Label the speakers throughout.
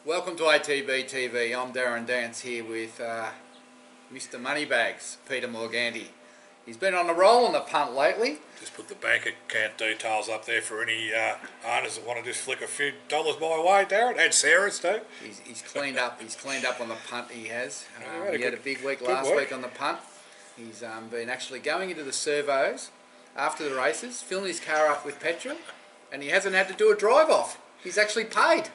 Speaker 1: Welcome to ATB-TV. I'm Darren Dance here with Mr. Moneybags, Peter Morganti. He's been on a roll on the punt lately.
Speaker 2: Just put the bank account details up there for any owners that want to just flick a few dollars my way, Darren. And Sarah's too.
Speaker 1: He's cleaned up. He's cleaned up on the punt. He has. He had a big week
Speaker 2: good
Speaker 1: last
Speaker 2: week
Speaker 1: week on the punt. He's been actually going into the servos after the races, filling his car up with petrol, and he hasn't had to do a drive off. He's actually paid.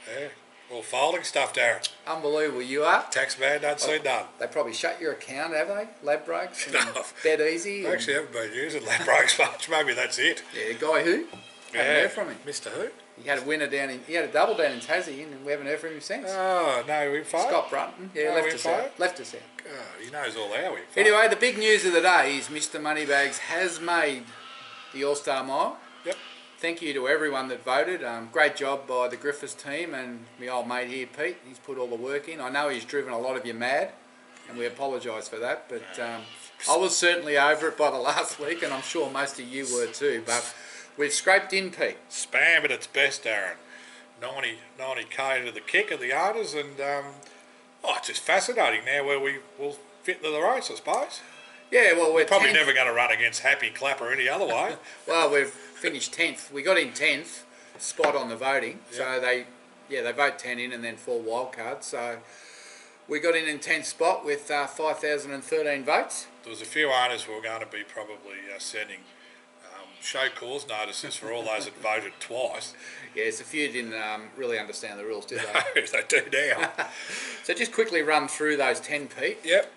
Speaker 2: Yeah. All folding stuff, Darren.
Speaker 1: Unbelievable, you are.
Speaker 2: Tax man don't see none.
Speaker 1: They probably shut your account, have they? Ladbrokes and
Speaker 2: No.
Speaker 1: Bet Easy.
Speaker 2: I actually haven't been using Ladbrokes much. Maybe that's it.
Speaker 1: Yeah, guy who? Haven't heard from him.
Speaker 2: Mr. Who?
Speaker 1: He had a winner down in. He had a double down in Tassie, and we haven't heard from him since.
Speaker 2: Oh, no info?
Speaker 1: Scott Brunton. Yeah, left us out. Left us out.
Speaker 2: Oh, he knows all our info.
Speaker 1: Anyway, the big news of the day is Mr. Moneybags has made the All-Star Mile.
Speaker 2: Yep.
Speaker 1: Thank you to everyone that voted. Great job by the Griffiths team and my old mate here, Pete. He's put all the work in. I know he's driven a lot of you mad, and we apologise for that. But I was certainly over it by the last week, and I'm sure most of you were too. But we've scraped in, Pete.
Speaker 2: Spam at its best, Darren. 90k into the kick of the owners, and it's just fascinating now where we will fit into the race, I suppose.
Speaker 1: Yeah, well, we're
Speaker 2: probably
Speaker 1: 10th.
Speaker 2: Never going to run against Happy Clapper any other way.
Speaker 1: Well, we've finished 10th. We got in 10th spot on the voting. Yep. So they vote 10 in and then 4 wild cards. So we got in 10th spot with 5,013 votes.
Speaker 2: There was a few owners who were going to be probably sending show cause notices for all those that voted twice.
Speaker 1: Yes, a few didn't really understand the rules, did they?
Speaker 2: No, they do now.
Speaker 1: So just quickly run through those 10, Pete.
Speaker 2: Yep.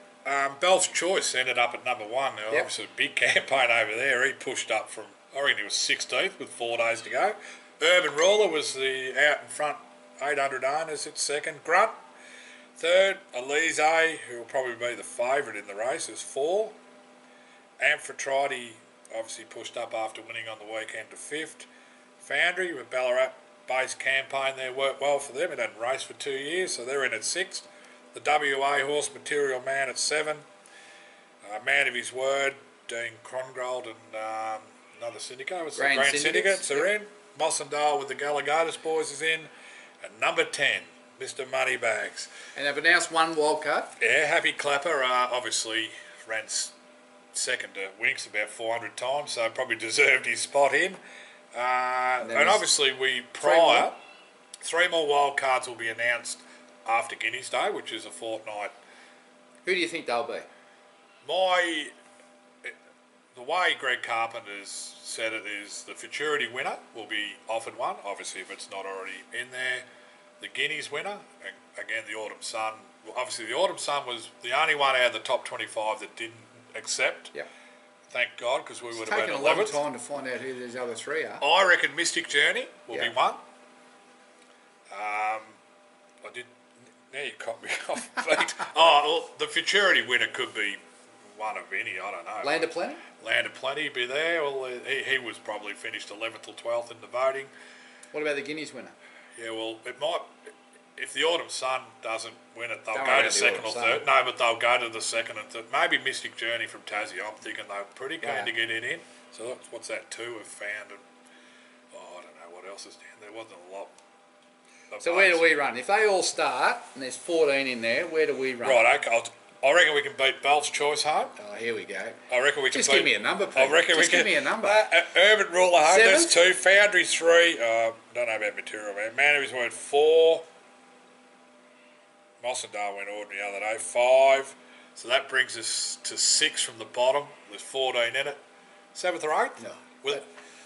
Speaker 2: Bell's Choice ended up at number 1. Now,
Speaker 1: yep.
Speaker 2: Obviously, a big campaign over there. He pushed up from, I reckon he was 16th with 4 days to go. Urban Ruler was the out in front 800 owners at second. Grunt, third. Elise, who will probably be the favourite in the race, is 4. Amphitrite obviously pushed up after winning on the weekend to 5th. Foundry with Ballarat base campaign there worked well for them. It hadn't raced for 2 years, so they're in at 6th. The WA horse Material Man at 7. Man of His Word, Dean Crongold and another syndicate.
Speaker 1: Grand
Speaker 2: Syndicates are in. Mossendale with the Galligatus boys is in. And number 10, Mr. Moneybags.
Speaker 1: And they've announced 1 wild card.
Speaker 2: Yeah, Happy Clapper obviously ran second to Winks about 400 times, so probably deserved his spot in. And obviously prior, 3 more wild cards will be announced after Guineas Day, which is a fortnight.
Speaker 1: Who do you think they'll be?
Speaker 2: The way Greg Carpenter's said it is the futurity winner will be offered one, obviously if it's not already in there. The Guineas winner, and again the Autumn Sun. Well, obviously the Autumn Sun was the only one out of the top 25 that didn't accept.
Speaker 1: Yep.
Speaker 2: Thank God, because we would have been 11th.
Speaker 1: It's taken a long time to find out who these other 3 are.
Speaker 2: I reckon Mystic Journey will be one. Now you caught me off feet. The futurity winner could be one of any, I don't know.
Speaker 1: Land of Plenty?
Speaker 2: Land of Plenty be there. Well, he was probably finished 11th or 12th in the voting.
Speaker 1: What about the Guineas winner?
Speaker 2: Yeah, well, it might. If the Autumn Sun doesn't win it, they'll go to second or third. No, but they'll go to the second and third. Maybe Mystic Journey from Tassie. I'm thinking they're pretty keen to get it in. So what's that? 2 have found, and I don't know what else is down there. Wasn't a lot.
Speaker 1: So where do we run? If they all start and there's 14 in there, where do we run?
Speaker 2: Right, okay. I reckon we can beat Bell's Choice home.
Speaker 1: Oh, here we go.
Speaker 2: I reckon we can
Speaker 1: Just give me a number, Pete.
Speaker 2: I reckon
Speaker 1: give me a number.
Speaker 2: Urban Ruler home,
Speaker 1: 7th?
Speaker 2: that's 2. Foundry 3. Don't know about Material Man. Man of His Word 4. Mossendale went ordinary the other day, 5. So that brings us to 6 from the bottom. There's 14 in it. 7th or 8th?
Speaker 1: No.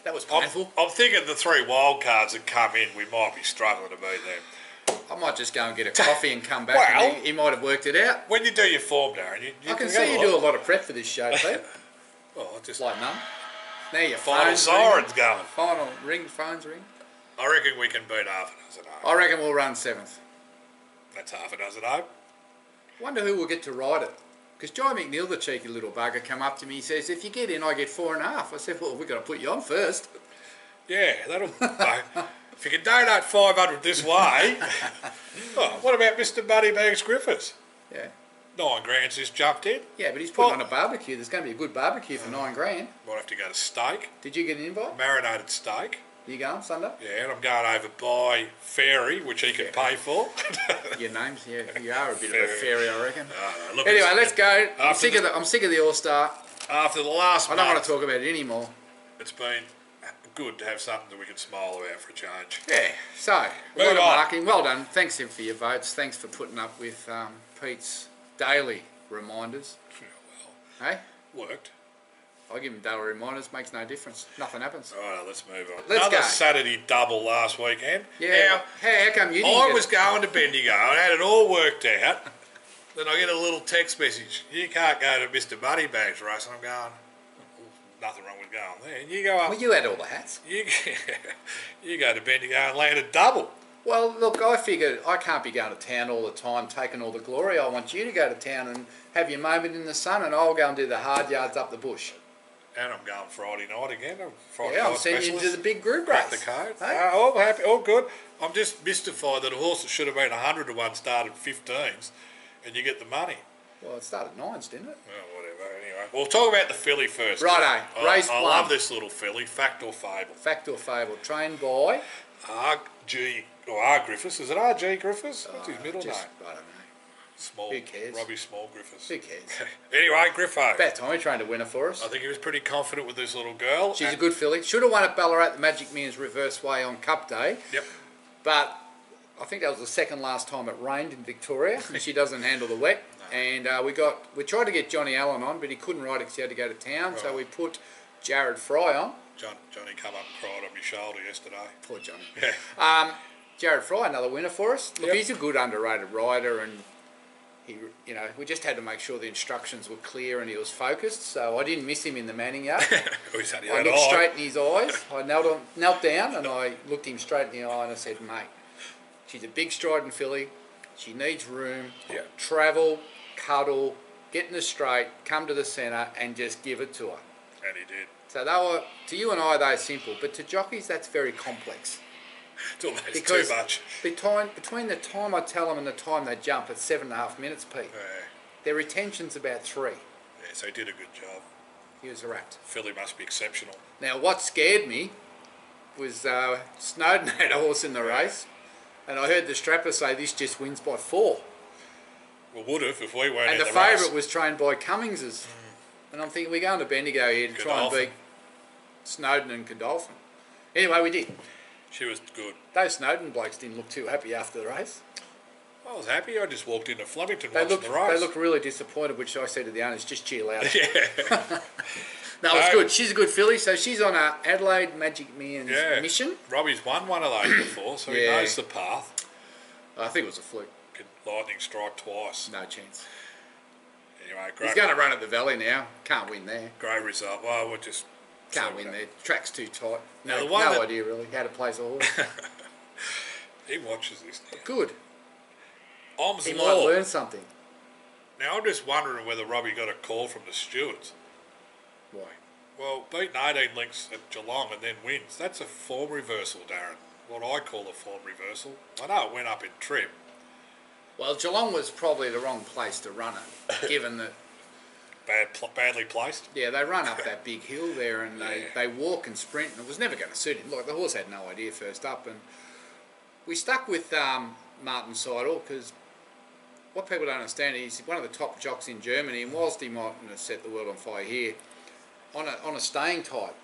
Speaker 1: That was painful.
Speaker 2: I'm thinking the 3 wild cards that come in, we might be struggling to beat them.
Speaker 1: I might just go and get a coffee and come back.
Speaker 2: Well,
Speaker 1: and he might have worked it out.
Speaker 2: When you do your form, Darren,
Speaker 1: I can see you do a lot of prep for this show, Pete.
Speaker 2: just
Speaker 1: like none. Now your
Speaker 2: final siren's going.
Speaker 1: Final phone's ring.
Speaker 2: I reckon we can beat half a dozen home.
Speaker 1: I reckon we'll run 7th.
Speaker 2: That's half a dozen home.
Speaker 1: Wonder who will get to ride it. Because Joy McNeil, the cheeky little bugger, come up to me. He says, if you get in, I get 4.5. I said, well, we've got to put you on first.
Speaker 2: Yeah, that'll... If you can donate 500 this way... what about Mr. Moneybags Griffiths?
Speaker 1: Yeah.
Speaker 2: 9 grand's just jumped in.
Speaker 1: Yeah, but he's putting on a barbecue. There's going to be a good barbecue for 9 grand.
Speaker 2: Might have to go to steak.
Speaker 1: Did you get an invite?
Speaker 2: Marinated steak.
Speaker 1: You going Sunday?
Speaker 2: Yeah, and I'm going over by Fairy, which he can pay for.
Speaker 1: Your name's you are a bit of a fairy, I reckon.
Speaker 2: Look,
Speaker 1: Anyway, let's go. I'm sick of the All Star.
Speaker 2: After the last month,
Speaker 1: I don't want to talk about it anymore.
Speaker 2: It's been good to have something that we can smile about for a change.
Speaker 1: Yeah, so, a lot of marking. Well done. Thanks for your votes. Thanks for putting up with Pete's daily reminders.
Speaker 2: Yeah,
Speaker 1: Hey?
Speaker 2: worked.
Speaker 1: I give him daily reminders. Makes no difference. Nothing happens.
Speaker 2: All right, let's move on.
Speaker 1: Let's
Speaker 2: Another
Speaker 1: go.
Speaker 2: Saturday double last weekend.
Speaker 1: Yeah. How come you didn't
Speaker 2: I was going to Bendigo and had it all worked out. Then I get a little text message. You can't go to Mr. Moneybags race. And I'm going, nothing wrong with going there. And you go up.
Speaker 1: Well, you had all the hats.
Speaker 2: You go to Bendigo and land a double.
Speaker 1: Well, look, I figured I can't be going to town all the time, taking all the glory. I want you to go to town and have your moment in the sun, and I'll go and do the hard yards up the bush.
Speaker 2: And I'm going Friday night again.
Speaker 1: I'm sending you to the big group race.
Speaker 2: Crack the code.
Speaker 1: Hey?
Speaker 2: All happy, all good. I'm just mystified that a horse that should have been 100 to 1 started 15s, and you get the money.
Speaker 1: Well, it started 9s, didn't it?
Speaker 2: Well, whatever. Anyway, we'll talk about the filly first.
Speaker 1: Righto. Race
Speaker 2: I
Speaker 1: 1.
Speaker 2: love this little filly. Fact or fable?
Speaker 1: Fact or fable? Trained by
Speaker 2: R.G. or R. Griffiths. Is it R.G. Griffiths? What's his middle name?
Speaker 1: I don't know.
Speaker 2: Small.
Speaker 1: Who cares?
Speaker 2: Robbie Small Griffiths.
Speaker 1: Who cares?
Speaker 2: Anyway, Griffo.
Speaker 1: About time he trained a winner for us.
Speaker 2: I think he was pretty confident with this little girl.
Speaker 1: She's a good filly. Should have won at Ballarat the Magic Millions reverse way on Cup Day.
Speaker 2: Yep.
Speaker 1: But I think that was the second last time it rained in Victoria, and she doesn't handle the wet. No. And we tried to get Johnny Allen on, but he couldn't ride it because he had to go to town. Right. So we put Jared Fry on.
Speaker 2: Johnny come up and cried on my shoulder yesterday.
Speaker 1: Poor Johnny.
Speaker 2: Yeah.
Speaker 1: Jared Fry, another winner for us. Look,
Speaker 2: yep.
Speaker 1: He's a good underrated rider, and we just had to make sure the instructions were clear and he was focused. So I didn't miss him in the manning yard. I looked straight in his eyes. I knelt down and I looked him straight in the eye and I said, mate, she's a big striding filly. She needs room.
Speaker 2: Yeah.
Speaker 1: Travel, cuddle, get in the straight, come to the centre and just give it to her.
Speaker 2: And he did.
Speaker 1: So they were, to you and I, they're simple. But to jockeys, that's very complex.
Speaker 2: It's almost
Speaker 1: because
Speaker 2: too much.
Speaker 1: Between the time I tell them and the time they jump, it's 7.5 minutes, Pete.
Speaker 2: Yeah.
Speaker 1: Their retention's about 3.
Speaker 2: Yeah, so he did a good job.
Speaker 1: He was a rat.
Speaker 2: Filly must be exceptional.
Speaker 1: Now, what scared me was Snowden had a horse in the race, and I heard the strapper say this just wins by 4.
Speaker 2: Well, would have if we weren't
Speaker 1: and
Speaker 2: in the
Speaker 1: race. And the favourite
Speaker 2: race.
Speaker 1: was trained by Cummings's. And I'm thinking, we're going to Bendigo here to try and beat Snowden and Godolphin. Anyway, we did.
Speaker 2: She was good.
Speaker 1: Those Snowden blokes didn't look too happy after the race.
Speaker 2: I was happy. I just walked into Flemington watching the race.
Speaker 1: They looked really disappointed, which I said to the owners, just cheer louder.
Speaker 2: Yeah.
Speaker 1: No, it's good. She's a good filly, so she's on a Adelaide Magic Millions mission.
Speaker 2: Robbie's won one of those before, so he knows the path.
Speaker 1: I think it was a fluke.
Speaker 2: Could lightning strike twice.
Speaker 1: No chance.
Speaker 2: Anyway, great.
Speaker 1: He's going to run at the Valley now. Can't win there.
Speaker 2: Great result. Well, we're just...
Speaker 1: Can't win there. Track's too tight.
Speaker 2: Now,
Speaker 1: no idea really how to place a horse.
Speaker 2: He watches this now.
Speaker 1: Good.
Speaker 2: Om's
Speaker 1: he
Speaker 2: Law.
Speaker 1: might learn something.
Speaker 2: Now, I'm just wondering whether Robbie got a call from the stewards.
Speaker 1: Why?
Speaker 2: Well, beating 18 links at Geelong and then wins. That's a form reversal, Darren. What I call a form reversal. I know it went up in trip.
Speaker 1: Well, Geelong was probably the wrong place to run it, given that...
Speaker 2: Badly placed.
Speaker 1: Yeah, they run up that big hill there and they walk and sprint, and it was never going to suit him. Like, the horse had no idea first up, and we stuck with Martin Seidel because what people don't understand is he's one of the top jocks in Germany, and whilst he mightn't have set the world on fire here, on a staying type,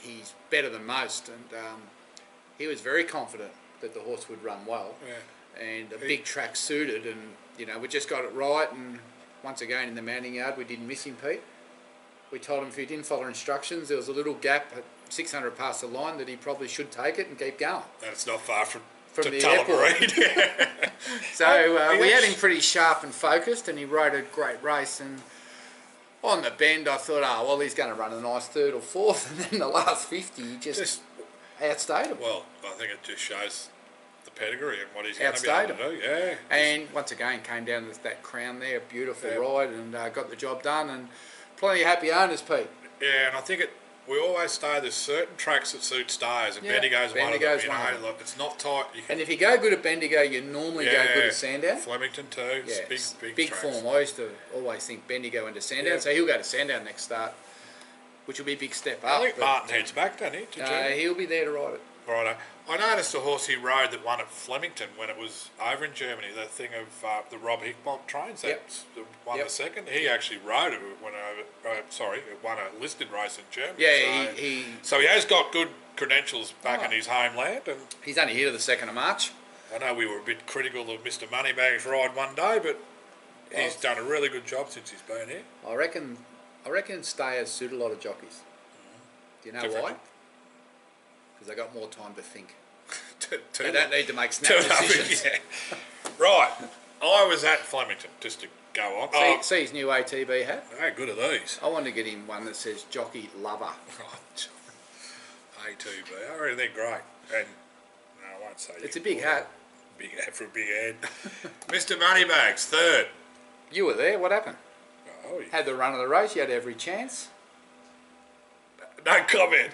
Speaker 1: he's better than most, and he was very confident that the horse would run well, and a big track suited, and we just got it right, and once again in the mounting yard we didn't miss him, Pete. We told him if he didn't follow instructions, there was a little gap at 600 past the line that he probably should take it and keep going.
Speaker 2: That's not far from
Speaker 1: the airport. So we had him pretty sharp and focused, and he rode a great race, and on the bend I thought, oh well, he's going to run a nice 3rd or 4th, and then the last 50 he just outstayed him.
Speaker 2: Well, I think it just shows the pedigree and what he's going to be able to do. Yeah.
Speaker 1: And once again came down to that crown there, beautiful ride, and got the job done, and plenty of happy owners, Pete.
Speaker 2: Yeah, and I think we always say there's certain tracks that suit stars, and Bendigo's one of them. Look, it's not tight.
Speaker 1: And if you go good at Bendigo, you normally go good at Sandown.
Speaker 2: Flemington too.
Speaker 1: Yeah,
Speaker 2: big
Speaker 1: form. I used to always think Bendigo into Sandown, so he'll go to Sandown next start, which will be a big step up.
Speaker 2: I think Martin heads back, doesn't he?
Speaker 1: He'll be there to ride it.
Speaker 2: Righto. I noticed a horse he rode that won at Flemington when it was over in Germany. The thing of the Rob Hickmock trains that won the second. He actually rode it when it won a listed race in Germany.
Speaker 1: Yeah,
Speaker 2: so he has got good credentials back in his homeland, and
Speaker 1: he's only here to the 2nd of March.
Speaker 2: I know we were a bit critical of Mr. Moneybags' ride one day, but he's done a really good job since he's been here.
Speaker 1: I reckon stayers suit a lot of jockeys. Do you know why? Because they got more time to think. They don't need to make snap decisions.
Speaker 2: Right. I was at Flemington, just to go on.
Speaker 1: See his new ATB hat?
Speaker 2: How good are these?
Speaker 1: I want to get him one that says Jockey Lover.
Speaker 2: ATB. I reckon they're great. And no, I won't say
Speaker 1: it's a big hat.
Speaker 2: Big hat for a big head. Mr. Moneybags, 3rd.
Speaker 1: You were there. What happened?
Speaker 2: Oh,
Speaker 1: had the run of the race. You had every chance.
Speaker 2: No comment.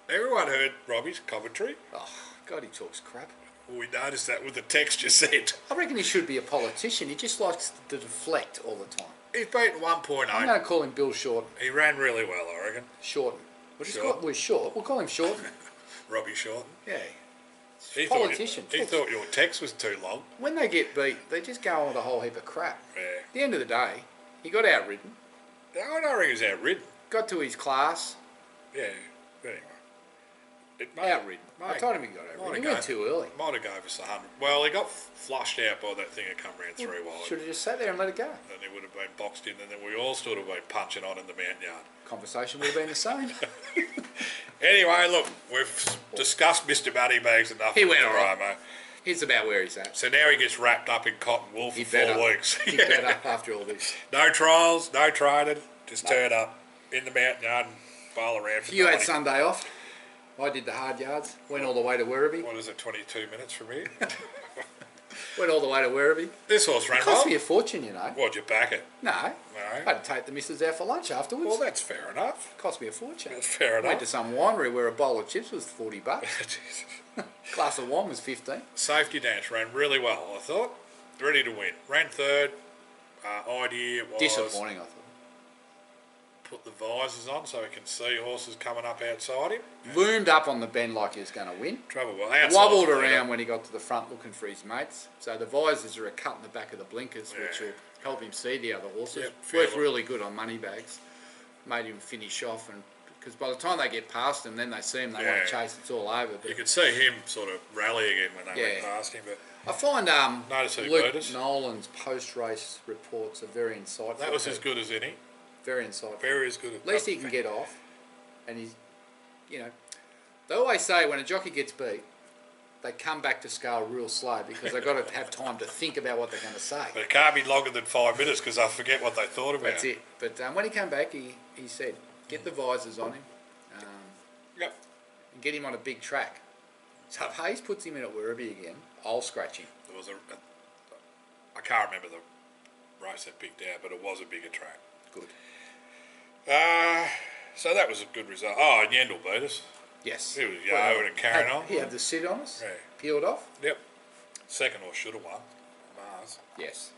Speaker 2: Everyone heard Robbie's commentary.
Speaker 1: Oh, God, he talks crap.
Speaker 2: Well, we noticed that with the text you sent.
Speaker 1: I reckon he should be a politician. He just likes to deflect all the time.
Speaker 2: He's beaten 1.8.
Speaker 1: I'm going to call him Bill Shorten.
Speaker 2: He ran really well, I reckon.
Speaker 1: Shorten. We're short. We'll call him Shorten.
Speaker 2: Robbie Shorten.
Speaker 1: Yeah.
Speaker 2: He
Speaker 1: politician.
Speaker 2: Thought your text was too long.
Speaker 1: When they get beat, they just go on with a whole heap of crap.
Speaker 2: Yeah.
Speaker 1: At the end of the day, he got outridden.
Speaker 2: I don't reckon he was outridden.
Speaker 1: Got to his class.
Speaker 2: Yeah. Anyway.
Speaker 1: Outridden. I told him he got outridden. He went too early.
Speaker 2: Might have gave us 100. Well, he got flushed out by that thing that come round 3 wide.
Speaker 1: Should have just sat there and let it go.
Speaker 2: And he would have been boxed in, and then we all sort of been punching on in the mountain yard.
Speaker 1: Conversation would have been the same.
Speaker 2: Anyway, look, we've discussed Mr. Moneybags enough.
Speaker 1: He went all right, mate. He's about where he's at.
Speaker 2: So now he gets wrapped up in cotton wool for 4 weeks.
Speaker 1: He's better after all this.
Speaker 2: No trials, no training, just turn up in the mountain yard and bowl around for
Speaker 1: You had Sunday off. I did the hard yards. Went all the way to Werribee.
Speaker 2: What is it, 22 minutes from here?
Speaker 1: Went all the way to Werribee.
Speaker 2: This horse ran
Speaker 1: well. It cost me a fortune, you know.
Speaker 2: What'd you back it?
Speaker 1: No. I had to take the missus out for lunch afterwards.
Speaker 2: Well, that's fair enough.
Speaker 1: Cost me a fortune.
Speaker 2: That's fair enough.
Speaker 1: Went to some winery where a bowl of chips was $40. Glass of wine was 15.
Speaker 2: Safety dance ran really well, I thought. Ready to win. Ran 3rd. Idea was...
Speaker 1: Disappointing, I thought.
Speaker 2: Put the visors on so he can see horses coming up outside him.
Speaker 1: Loomed up on the bend like he was going to win.
Speaker 2: Trouble well.
Speaker 1: Wobbled around when he got to the front looking for his mates. So the visors are a cut in the back of the blinkers, which will help him see the other horses. Worked really good on Moneybags. Made him finish off, and because by the time they get past him, then they see him, they want to chase, it's all over. But
Speaker 2: you could see him sort of rally again when they went past him. But
Speaker 1: I find
Speaker 2: Luke
Speaker 1: Nolan's post-race reports are very insightful.
Speaker 2: That was as good as any.
Speaker 1: Very insightful.
Speaker 2: Very as good.
Speaker 1: At least he can get off, and he's, you know, they always say when a jockey gets beat, they come back to scale real slow because they've got to have time to think about what they're going to say.
Speaker 2: But it can't be longer than 5 minutes because I forget what they thought about.
Speaker 1: That's it. But when he came back, he said, get the visors on him, and get him on a big track. So if Hayes puts him in at Werribee again, I'll scratch him.
Speaker 2: There was I can't remember the race they picked out, but it was a bigger track.
Speaker 1: Good.
Speaker 2: So that was a good result. Oh, and Yendel beat us.
Speaker 1: Yes.
Speaker 2: He was yowing and carrying on.
Speaker 1: He had the sit on us.
Speaker 2: Yeah.
Speaker 1: Peeled off.
Speaker 2: Yep. Second horse should have won. Mars.
Speaker 1: Yes.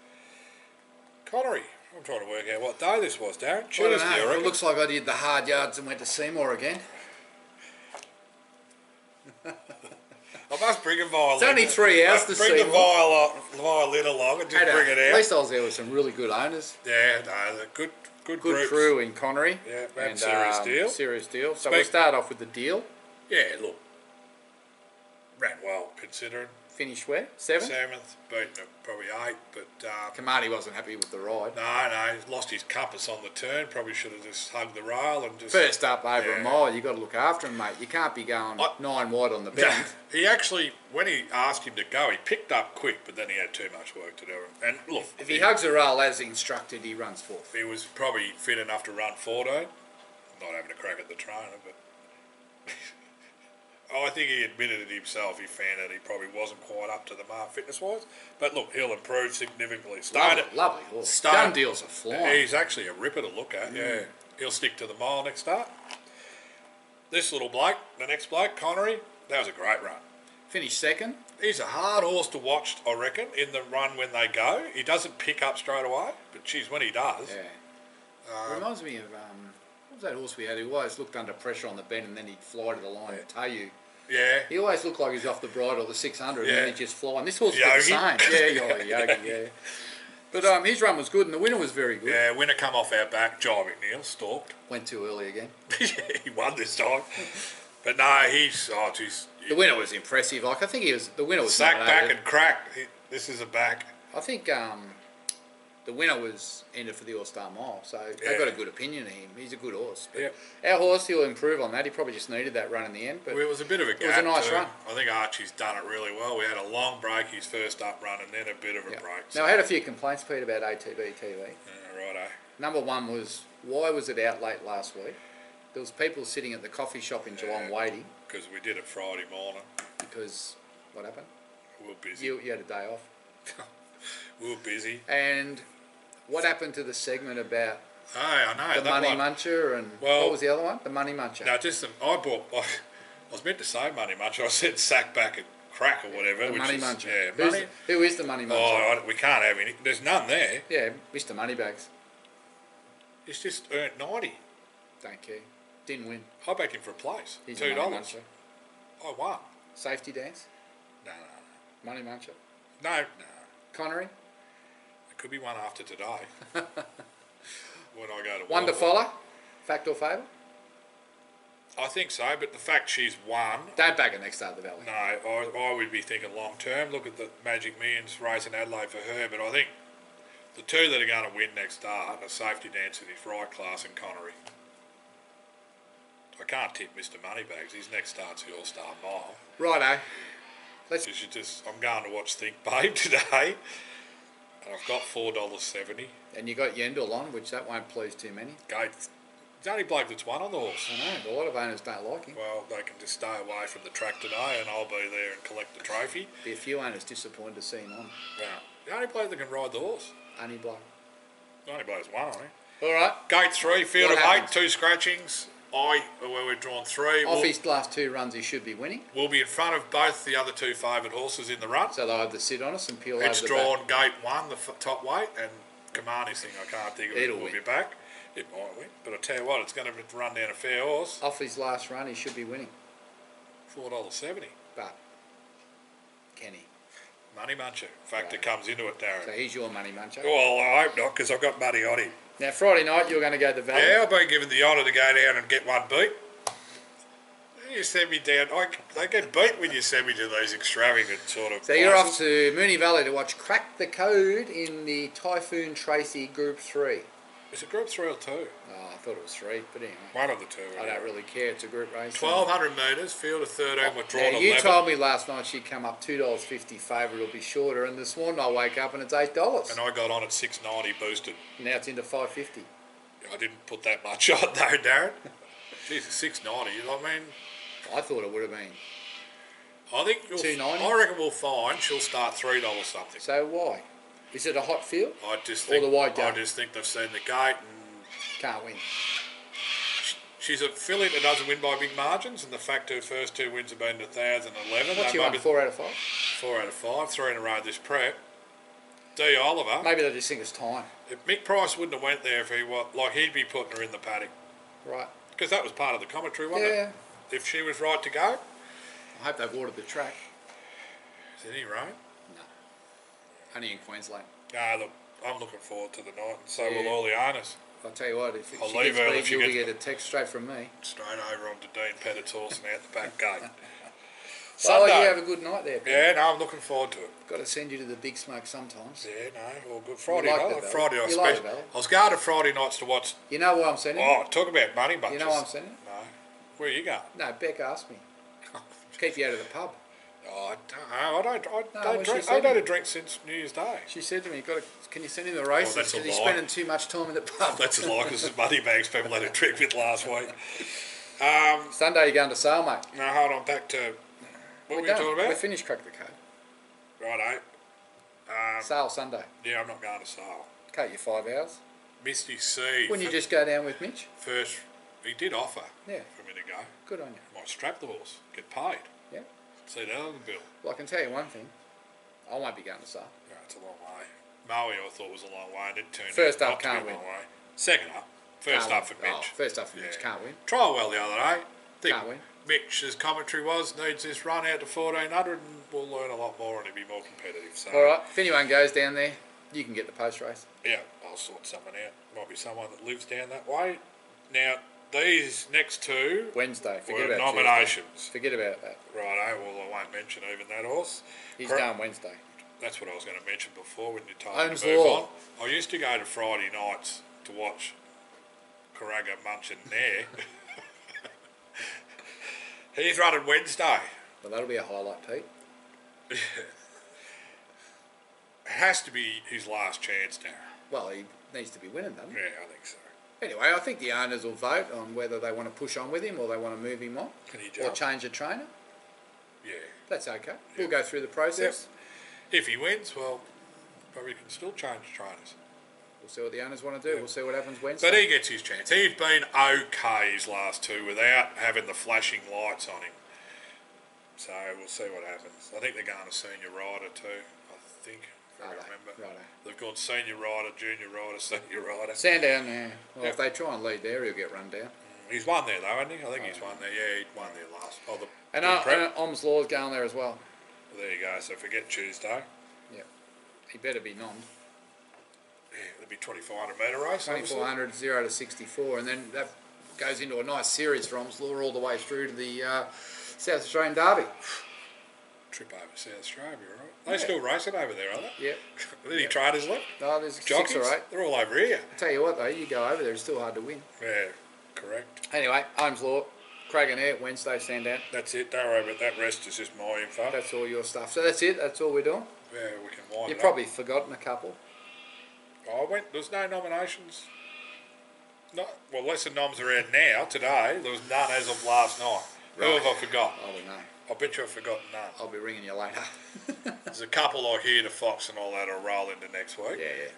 Speaker 2: Connery. I'm trying to work out what day this was, Darren.
Speaker 1: Tuesday, I don't know. It looks like I did the hard yards and went to Seymour again.
Speaker 2: I must bring a violin.
Speaker 1: It's only 3 hours to
Speaker 2: Bring the violin along and just bring it out.
Speaker 1: At least I was there with some really good owners.
Speaker 2: Yeah, no, good
Speaker 1: crew in Connery.
Speaker 2: Yeah, and serious deal.
Speaker 1: Serious deal. So we'll start off with the deal.
Speaker 2: Yeah, look, ran well considering.
Speaker 1: Finished where? 7th?
Speaker 2: 7th, beaten probably 8, but...
Speaker 1: Kamani wasn't happy with the ride.
Speaker 2: No, he lost his compass on the turn, probably should have just hugged the rail and just...
Speaker 1: First up over a mile, you've got to look after him, mate. You can't be going 9 wide on the bend.
Speaker 2: He actually, when he asked him to go, he picked up quick, but then he had too much work to do. And look...
Speaker 1: If he hugs the rail as instructed, he runs 4th.
Speaker 2: He was probably fit enough to run 14. Not having a crack at the trainer, but... I think he admitted it himself. He found that he probably wasn't quite up to the mark fitness-wise. But look, he'll improve significantly.
Speaker 1: Lovely horse. Gun deals are flying.
Speaker 2: He's actually a ripper to look at, yeah. He'll stick to the mile next start. This little bloke, the next bloke, Connery, that was a great run.
Speaker 1: Finished 2nd.
Speaker 2: He's a hard horse to watch, I reckon, in the run when they go. He doesn't pick up straight away, but geez, when he does...
Speaker 1: Yeah. Reminds me of... what was that horse we had who always looked under pressure on the bend and then he'd fly to the line and tell you...
Speaker 2: Yeah.
Speaker 1: He always looked like he's off the bridle, the 600, and then he'd just fly. And this horse was the
Speaker 2: Yogi.
Speaker 1: same. Yeah, Yogi, yeah. But his run was good, and the winner was very good.
Speaker 2: Yeah, winner come off our back. Jai McNeil stalked.
Speaker 1: Went too early again.
Speaker 2: Yeah, he won this time. But no, he's
Speaker 1: the winner was impressive. Like I think the winner was
Speaker 2: sack
Speaker 1: nominated.
Speaker 2: back and crack. This is a back.
Speaker 1: I think the winner was entered for the All-Star Mile, so they've got a good opinion of him. He's a good horse. But our horse, he'll improve on that. He probably just needed that run in the end. But
Speaker 2: it was a bit of a gap.
Speaker 1: It was a nice run.
Speaker 2: I think Archie's done it really well. We had a long break, his first up run, and then a bit of a break.
Speaker 1: So. Now, I had a few complaints, Pete, about ATB-TV.
Speaker 2: Righto.
Speaker 1: Number one was, why was it out late last week? There was people sitting at the coffee shop in Geelong waiting.
Speaker 2: Because we did it Friday morning.
Speaker 1: Because, what happened?
Speaker 2: We were busy.
Speaker 1: You had a day off.
Speaker 2: We were busy.
Speaker 1: And what happened to the segment about
Speaker 2: I know.
Speaker 1: the Money Muncher and what was the other one? The Money Muncher.
Speaker 2: No, I was meant to say Money Muncher. I said sack back and crack or whatever.
Speaker 1: The Money Muncher.
Speaker 2: Yeah,
Speaker 1: who is the Money Muncher?
Speaker 2: Oh, we can't have any. There's none there.
Speaker 1: Yeah, Mr. Moneybags.
Speaker 2: He's just earned 90.
Speaker 1: Don't care. Didn't win.
Speaker 2: I backed him for a place.
Speaker 1: He's
Speaker 2: $2.
Speaker 1: a Money Muncher.
Speaker 2: I won.
Speaker 1: Safety dance?
Speaker 2: No.
Speaker 1: Money Muncher?
Speaker 2: No.
Speaker 1: Connery?
Speaker 2: There could be one after today. When I go to
Speaker 1: one to follow? Fact or fable?
Speaker 2: I think so, but the fact she's won...
Speaker 1: Don't back it next start of the Valley.
Speaker 2: No, I would be thinking long term. Look at the Magic Millions race in Adelaide for her, but I think the two that are going to win next start are Safety Dance in his right class and Connery. I can't tip Mr. Moneybags. His next start's the All-Star Mile.
Speaker 1: Righto.
Speaker 2: I'm going to watch Think Babe today, and I've got $4.70.
Speaker 1: And you got Yendall on, which that won't please too many.
Speaker 2: It's the only bloke that's won on the horse.
Speaker 1: I know, but a lot of owners don't like him.
Speaker 2: Well, they can just stay away from the track today, and I'll be there and collect the trophy.
Speaker 1: Be a few owners disappointed to see him on.
Speaker 2: Now, the only bloke that can ride the horse.
Speaker 1: Only bloke.
Speaker 2: The only bloke's won on him.
Speaker 1: All right.
Speaker 2: Gate 3, field of 8, 2 scratchings. Where we've drawn 3.
Speaker 1: Off his last 2 runs, he should be winning.
Speaker 2: We'll be in front of both the other 2 favoured horses in the run.
Speaker 1: So they'll have to sit on us and peel over the back.
Speaker 2: It's drawn Gate 1, the top weight, and Kamani's thing, I can't think of it. Will be back. It might win, but I tell you what, it's going to run down a fair horse.
Speaker 1: Off his last run, he should be winning.
Speaker 2: $4.70.
Speaker 1: But can he?
Speaker 2: Money Muncher. Factor comes into it, Darren.
Speaker 1: So he's your Money Muncher.
Speaker 2: Well, I hope not, because I've got money on him.
Speaker 1: Now, Friday night, you're going to go to the Valley.
Speaker 2: Yeah, I've been given the honour to go down and get one beat. You send me down. I get beat when you send me to those extravagant sort of.
Speaker 1: So you're off to Moonee Valley to watch Crack the Code in the Typhoon Tracy Group 3.
Speaker 2: Is it Group 3 or 2?
Speaker 1: Oh, I thought it was 3, but anyway.
Speaker 2: One of the 2.
Speaker 1: I don't really care. It's a group race.
Speaker 2: 1,200 metres, field of 13, we're drawn 11.
Speaker 1: You told me last night she'd come up $2.50 favourite. It'll be shorter. And this morning I wake up and it's $8.
Speaker 2: And I got on at $6.90 boosted.
Speaker 1: Now it's into $5.50.
Speaker 2: I didn't put that much on though, Darren. Jesus, $6.90. I mean,
Speaker 1: I thought it would have been.
Speaker 2: I think
Speaker 1: $2.90.
Speaker 2: I reckon we'll find she'll start $3 something.
Speaker 1: So why? Is it a hot field?
Speaker 2: I just think,
Speaker 1: or the wide
Speaker 2: I just think they've seen the gate and
Speaker 1: can't win.
Speaker 2: She's a filly that doesn't win by big margins, and the fact her first 2 wins have been 1,011.
Speaker 1: What's she won? 4 out of 5.
Speaker 2: 4 out of 5, 3 in a row this prep. D. Oliver.
Speaker 1: Maybe they just think it's time.
Speaker 2: If Mick Price wouldn't have went there if he was like he'd be putting her in the paddock.
Speaker 1: Right.
Speaker 2: Because that was part of the commentary, wasn't it? If she was right to go.
Speaker 1: I hope they've watered the track.
Speaker 2: Is it any rain?
Speaker 1: No. Only in Queensland.
Speaker 2: Look, I'm looking forward to the night, and so will all the owners.
Speaker 1: I'll tell you what, if
Speaker 2: I'll
Speaker 1: she
Speaker 2: leave
Speaker 1: gets
Speaker 2: early
Speaker 1: beat, you'll get a text straight from me.
Speaker 2: Straight over onto Dean Pettit's horse and out the back gate.
Speaker 1: Sunday. Oh, you have a good night there, Peter.
Speaker 2: Yeah, no, I'm looking forward to it.
Speaker 1: Got to send you to the big smoke sometimes.
Speaker 2: Yeah, no, all good. Friday
Speaker 1: like
Speaker 2: night, Friday night.
Speaker 1: Like
Speaker 2: I was going to Friday nights to watch.
Speaker 1: You know why I'm sending you?
Speaker 2: Oh, talk about money bunches.
Speaker 1: You know why I'm sending you?
Speaker 2: No. Where are you going?
Speaker 1: No, Beck asked me. Keep you out of the pub.
Speaker 2: Oh, I don't drink. I don't drink since New Year's Day.
Speaker 1: She said to me, can you send him the races? Because he's spending too much time in the pub.
Speaker 2: That's a lie, because it's money bags people had a drink with last week.
Speaker 1: Sunday you're going to sale, mate.
Speaker 2: No, hold on, back to... What were you talking about?
Speaker 1: We finished Crack the Code.
Speaker 2: Righto.
Speaker 1: Sale Sunday.
Speaker 2: Yeah, I'm not going to sale.
Speaker 1: Cut you 5 hours.
Speaker 2: Misty C.
Speaker 1: Wouldn't you just go down with Mitch?
Speaker 2: First, he did offer for me to go.
Speaker 1: Good on you.
Speaker 2: Might strap the horse, get paid.
Speaker 1: Yeah.
Speaker 2: See that on the bill.
Speaker 1: Well, I can tell you one thing. I won't be going to sale.
Speaker 2: Yeah, it's a long way. Maui I thought was a long way, and it turned
Speaker 1: First
Speaker 2: out
Speaker 1: up,
Speaker 2: not to be a long way. Second up. First up for Mitch.
Speaker 1: First up for Mitch. Can't win.
Speaker 2: Trial well the other day.
Speaker 1: Can't win.
Speaker 2: Mitch's commentary was, needs this run out to 1400, and we'll learn a lot more and it'll be more competitive. So,
Speaker 1: all right, if anyone goes down there, you can get the post race.
Speaker 2: yeah, I'll sort someone out. Might be someone that lives down that way. Now, these next two
Speaker 1: Wednesday. Forget
Speaker 2: were
Speaker 1: about
Speaker 2: nominations.
Speaker 1: Tuesday. Forget about that.
Speaker 2: Righto, well, I won't mention even that horse.
Speaker 1: He's going Wednesday.
Speaker 2: That's what I was going to mention before when you told
Speaker 1: Holmes
Speaker 2: me to move
Speaker 1: Law.
Speaker 2: on. I used to go to Friday nights to watch Carragher munching there. He's running Wednesday.
Speaker 1: Well, that'll be a highlight, Pete.
Speaker 2: It has to be his last chance now.
Speaker 1: Well, he needs to be winning, doesn't he?
Speaker 2: Yeah, I think so.
Speaker 1: Anyway, I think the owners will vote on whether they want to push on with him or they want to move him on.
Speaker 2: Can he
Speaker 1: or
Speaker 2: jump?
Speaker 1: change the trainer.
Speaker 2: Yeah.
Speaker 1: That's okay. We'll go through the process.
Speaker 2: If he wins, well, probably can still change trainers.
Speaker 1: We'll see what the owners want to do. We'll see what happens Wednesday.
Speaker 2: But he gets his chance. He's been okay his last two without having the flashing lights on him. So we'll see what happens. I think they're going to senior rider too. I think, if I remember.
Speaker 1: Righto.
Speaker 2: They've got senior rider, junior rider, senior rider.
Speaker 1: Sandown, yeah. Well,
Speaker 2: Yep.
Speaker 1: if they try and lead there, he'll get run down.
Speaker 2: He's won there though, hasn't he? I think he's won there. Yeah, he won there last. Oh, the
Speaker 1: And
Speaker 2: prep.
Speaker 1: Oms Law's going there as well.
Speaker 2: There you go. So forget Tuesday.
Speaker 1: Yep. He better be nommed.
Speaker 2: Yeah, it'll be 2,400 metre race. obviously.
Speaker 1: 2400, 0 to 64, and then that goes into a nice series for Oms Law all the way through to the South Australian Derby.
Speaker 2: Trip over South Australia, right? They still racing over there, are they?
Speaker 1: Yep.
Speaker 2: Any trainers left?
Speaker 1: No, there's
Speaker 2: Jockeys?
Speaker 1: 6 or 8.
Speaker 2: They're all over here.
Speaker 1: I tell you what though, you go over there, it's still hard to win.
Speaker 2: Yeah, correct.
Speaker 1: Anyway, Oms Law, Craig and Air, Wednesday, Sandown.
Speaker 2: That's it. Don't worry about that. Rest is just my info.
Speaker 1: That's all your stuff. So that's it. That's all we're doing.
Speaker 2: Yeah, we can wind
Speaker 1: You've
Speaker 2: it
Speaker 1: probably forgotten a couple.
Speaker 2: up. There's no nominations. No, well, lesser noms are out now, today. There was none as of last night. Who have I forgot?
Speaker 1: I don't know.
Speaker 2: I bet you I've forgotten none.
Speaker 1: I'll be ringing you later.
Speaker 2: There's a couple like here to Fox and all that will roll into next week.
Speaker 1: Yeah.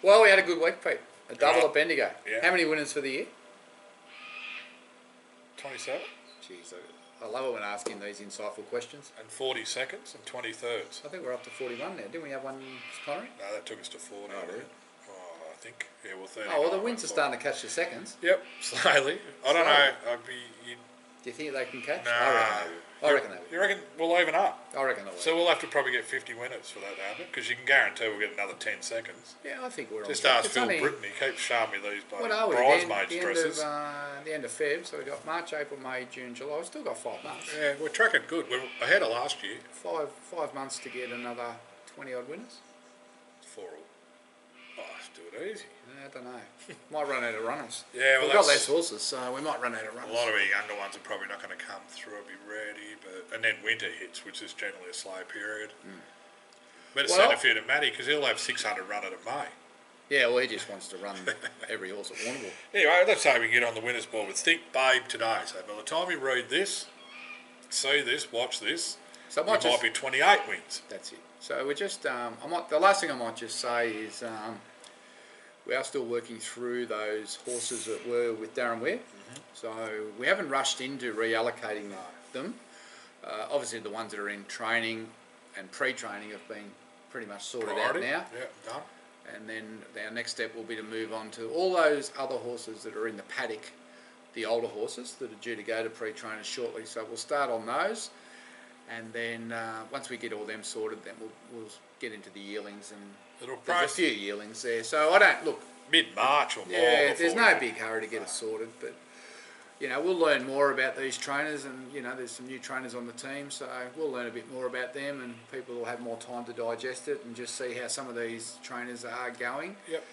Speaker 1: Well, we had a good week, Pete. A double
Speaker 2: Right.
Speaker 1: at Bendigo.
Speaker 2: Yeah.
Speaker 1: How many winners for the year?
Speaker 2: 27
Speaker 1: Jeez, I love it when asking these insightful questions.
Speaker 2: and 40 seconds and 20 thirds.
Speaker 1: I think we're up to 41 now. Didn't we have one, Connery?
Speaker 2: No, that took us to 40.
Speaker 1: Oh, did it?
Speaker 2: I think. Yeah, well, 30.
Speaker 1: Oh, well, the wins are starting to catch the seconds.
Speaker 2: Yep, slowly. I don't know.
Speaker 1: Do you think they can catch?
Speaker 2: Nah.
Speaker 1: I reckon they will.
Speaker 2: You reckon we'll even up?
Speaker 1: I reckon they will.
Speaker 2: So we'll have to probably get 50 winners for that to happen, because you can guarantee we'll get another 10 seconds.
Speaker 1: Yeah, I think we're
Speaker 2: Just
Speaker 1: on track.
Speaker 2: ask
Speaker 1: It's
Speaker 2: Phil
Speaker 1: only-
Speaker 2: Britton, he keeps showing me these
Speaker 1: What are we?
Speaker 2: bridesmaids
Speaker 1: The
Speaker 2: dresses.
Speaker 1: end of Feb, so we've got March, April, May, June, July. We've still got 5 months.
Speaker 2: Yeah, we're tracking good. We're ahead of last year.
Speaker 1: Five months to get another 20 odd winners.
Speaker 2: For all. Oh, let's do it easy.
Speaker 1: I don't know. Might run out of runners.
Speaker 2: Yeah, well,
Speaker 1: we've got
Speaker 2: that's-
Speaker 1: less horses, so we might run out of
Speaker 2: A
Speaker 1: runners.
Speaker 2: lot of our younger ones are probably not going to come through and be ready, and then winter hits, which is generally a slow period. Better send a few to Matty, because he'll have 600 run at a May.
Speaker 1: Yeah, well, he just wants to run every horse at Warrnambool.
Speaker 2: Anyway, let's say we can get on the winners board with Think Babe today. So by the time you read this, see this, watch this,
Speaker 1: So
Speaker 2: it might be 28 wins.
Speaker 1: That's it. So we're just, the last thing I might just say is we are still working through those horses that were with Darren Ware. So we haven't rushed into reallocating them. Obviously the ones that are in training and pre-training have been pretty much sorted out
Speaker 2: Priority.
Speaker 1: now.
Speaker 2: Yeah, done.
Speaker 1: And then our next step will be to move on to all those other horses that are in the paddock, the older horses that are due to go to pre-trainers shortly. So we'll start on those, and then once we get all them sorted, then we'll get into the yearlings, and there's a few yearlings there. So I don't look.
Speaker 2: Mid-March or more.
Speaker 1: Yeah, there's
Speaker 2: before
Speaker 1: no big hurry to get it sorted, but we'll learn more about these trainers, and there's some new trainers on the team, so we'll learn a bit more about them, and people will have more time to digest it and just see how some of these trainers are going.
Speaker 2: Yep.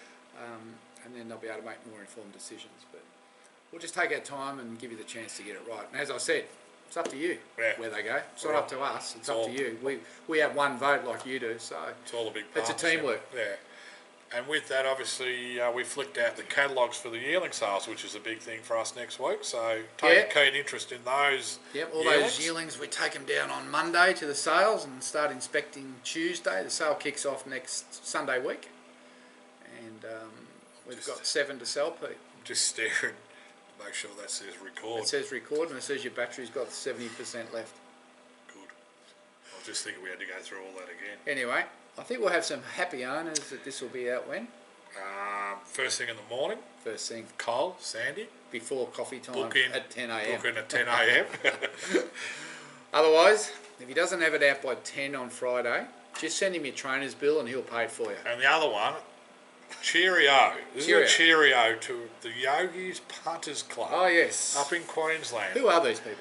Speaker 1: And then they'll be able to make more informed decisions. But we'll just take our time and give you the chance to get it right. And as I said, it's up to you where they go. It's not up to us. It's up to you. We have one vote like you do, so
Speaker 2: it's all a big
Speaker 1: it's a teamwork.
Speaker 2: Yeah. And with that, obviously, we flicked out the catalogues for the yearling sales, which is a big thing for us next week. So take a keen interest in those.
Speaker 1: Yep, all those yearlings, we take them down on Monday to the sales and start inspecting Tuesday. The sale kicks off next Sunday week. And we've got 7 to sell, Pete.
Speaker 2: I'm just staring to make sure that says record.
Speaker 1: It says record, and it says your battery's got 70% left.
Speaker 2: Good. I was just thinking we had to go through all that again.
Speaker 1: Anyway, I think we'll have some happy owners that this will be out when.
Speaker 2: First thing in the morning,
Speaker 1: First thing,
Speaker 2: Cole, Sandy,
Speaker 1: before coffee time
Speaker 2: book in
Speaker 1: at 10 a.m.
Speaker 2: Book in at 10 a.m.
Speaker 1: Otherwise, if he doesn't have it out by 10 on Friday, just send him your trainer's bill and he'll pay it for you.
Speaker 2: And the other one, Cheerio. This is a cheerio to the Yogi's Punters Club.
Speaker 1: Oh, yes.
Speaker 2: Up in Queensland.
Speaker 1: Who are these people?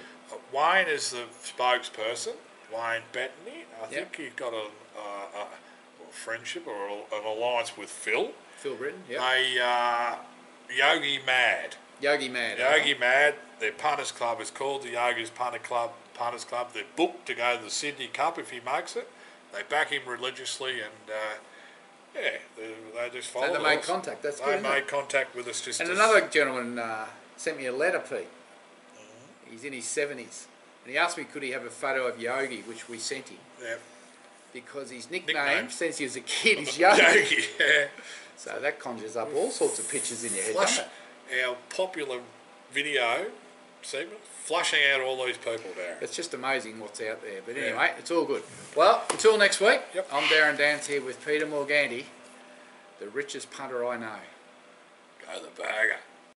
Speaker 2: Wayne is the spokesperson, Wayne Bettany. I think he's got a friendship or an alliance with Phil.
Speaker 1: Phil Britton, yeah.
Speaker 2: They Yogi Mad.
Speaker 1: Yogi Mad.
Speaker 2: Yogi Mad. Their punters club is called the Yogi's Punters Club. They're booked to go to the Sydney Cup if he makes it. They back him religiously and they just follow.
Speaker 1: So they made contact. That's good.
Speaker 2: They made contact with us just.
Speaker 1: And another gentleman sent me a letter, Pete. He's in his 70s, and he asked me could he have a photo of Yogi, which we sent him.
Speaker 2: Yeah.
Speaker 1: Because his nickname since he was a kid is Yogi.
Speaker 2: Yogi, yeah.
Speaker 1: So that conjures up all sorts of pictures in your head, doesn't it?
Speaker 2: Our popular video segment, flushing out all these people, Darren.
Speaker 1: It's just amazing what's out there. But anyway, it's all good. Well, until next week, I'm Darren Dance here with Peter Morganti, the richest punter I know.
Speaker 2: Go the bagger.